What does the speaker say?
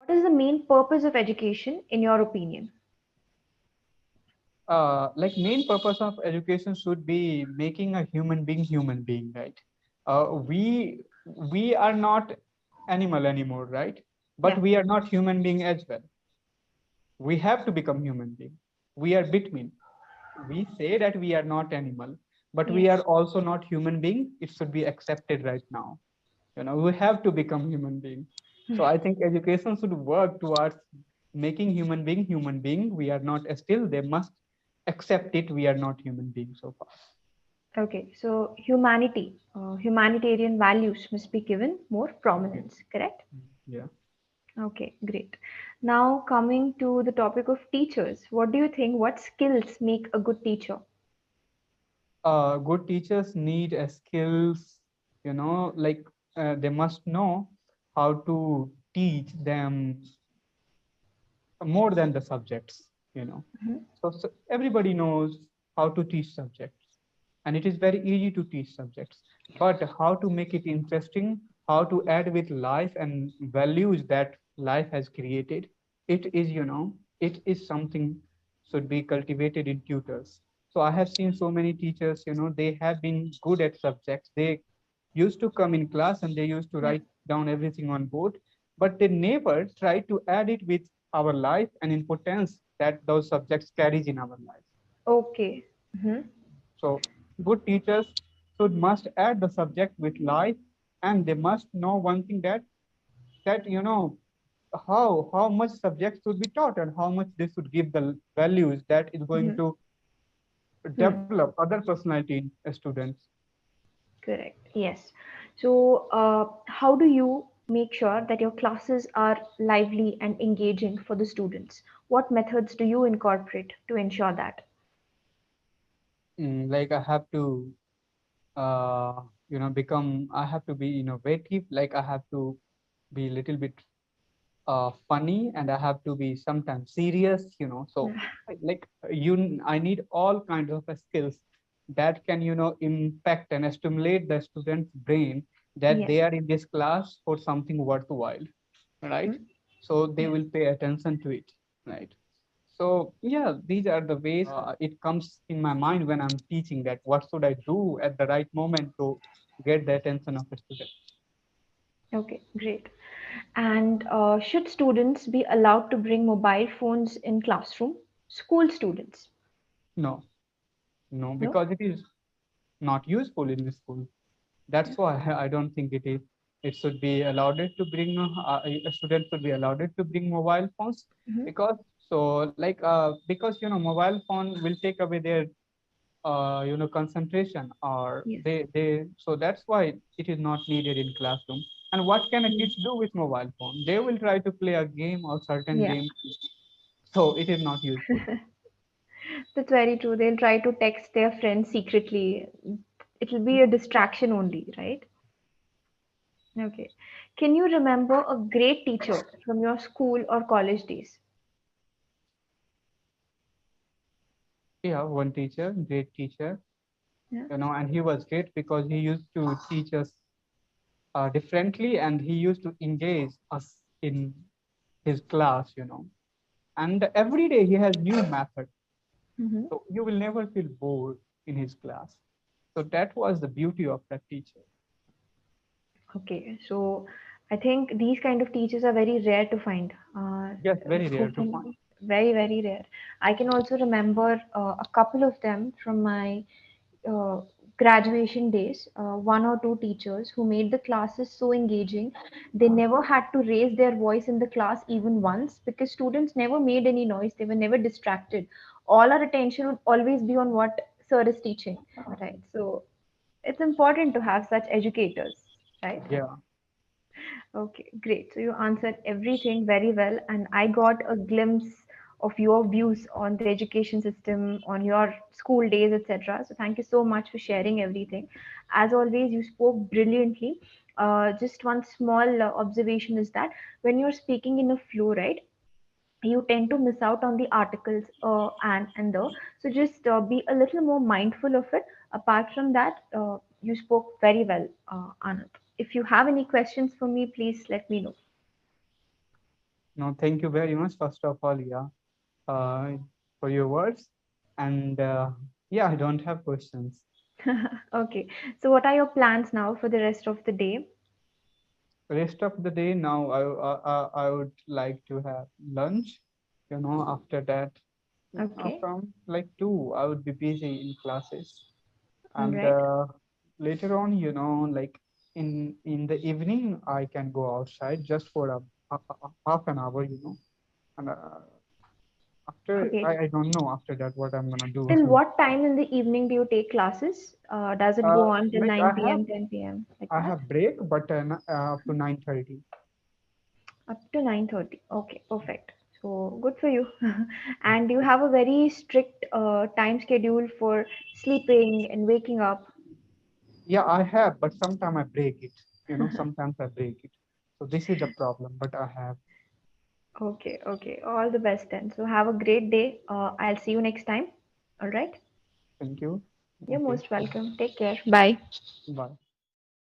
is the main purpose of education in your opinion? Like main purpose of education should be making a human being, right? We are not animal anymore, right? But Yeah. we are not human being as well. We have to become human being. We are between. We say that we are not animal, but we are Yes. also not human being. It should be accepted right now. We have to become human being. So I think education should work towards making human being. We are not still, they must accept it. We are not human beings so far. Okay, so humanitarian values must be given more Yeah. prominence, correct? Yeah. Okay, great. Now coming to the topic of teachers, what do you think? What skills make a good teacher? Good teachers need skills, like they must know how to teach them more than the subjects. Mhm. So everybody knows how to teach subjects, and it is very easy to teach subjects. But how to make it interesting, how to add with life and values that life has created, it is something should be cultivated in tutors. So I have seen so many teachers, they have been good at subjects. They used to come in class and they used to Yeah. write down everything on board, but they never try to add it with our life and importance that those subjects carries in our life. Okay. Hmm. So good teachers should must add the subject with life, and they must know one thing that how much subject should be taught and how much they should give the values that is going Hmm. to Hmm. develop other personality in students. Correct. Yes. So, how do you make sure that your classes are lively and engaging for the students? What methods do you incorporate to ensure that? Like I have to become, I have to be innovative, like I have to be a little bit funny, and I have to be sometimes serious. So I need all kinds of skills that can impact and stimulate the student's brain that Yes. they are in this class for something worthwhile, right? Mhm. So they Yeah. will pay attention to it, right? So yeah, these are the ways it comes in my mind when I'm teaching, that what should I do at the right moment to get the attention of the student. Okay, great. And should students be allowed to bring mobile phones in classroom? School students? No, no, No? because it is not useful in the school. That's why I don't think it is. It should be allowed to bring a student should be allowed to bring mobile phones, Hmm. because because mobile phone will take away their concentration, or Yes. they so that's why it is not needed in classroom. And what can a Mm. kids do with mobile phone? They will try to play a game or certain Yeah. game, so it is not useful. That's very true. They'll try to text their friends secretly. It'll be a distraction only, right? Okay. Can you remember a great teacher from your school or college days? Yeah, one teacher, great teacher, Yeah. and he was great because he used to teach us differently, and he used to engage us in his class. And every day he has new method, Hmm. so you will never feel bored in his class. So that was the beauty of that teacher. Okay. So I think these kind of teachers are very rare to find. Yes, very Who rare to can find. very, very rare. I can also remember a couple of them from my uh, graduation days, one or two teachers who made the classes so engaging. They never had to raise their voice in the class even once because students never made any noise. They were never distracted. All our attention would always be on what sir is teaching, right? So it's important to have such educators, right? Yeah. Okay, great. So you answered everything very well, and I got a glimpse of your views on the education system, on your school days, etc. So thank you so much for sharing everything. As always, you spoke brilliantly. Just one small observation is that when you're speaking in a flow, right, you tend to miss out on the articles and the. So just be a little more mindful of it. Apart from that, you spoke very well, Anand. If you have any questions for me, please let me know. No, thank you very much, first of all, yeah, uh, for your words. And yeah, I don't have questions. Okay. So what are your plans now for the rest of the day? Rest of the day now, I would like to have lunch. After that, Okay. from like 2, I would be busy in classes. All And right. later on, like in the evening, I can go outside just for a half an hour. And after Okay. I don't know after that what I'm gonna do. Till what time in the evening do you take classes? Does it go on till Like I 9 have p.m., 10 p.m., like I that? have break, but up to 9:30. Up to 9:30. Okay, perfect. So good for you. And you have a very strict time schedule for sleeping and waking up. Yeah, I have, but sometimes I break it. Sometimes I break it. So this is the problem, but I have. Okay, okay. All the best then. So have a great day. I'll see you next time. All right. Thank you. You're Okay. most welcome. Take care. Bye. Bye.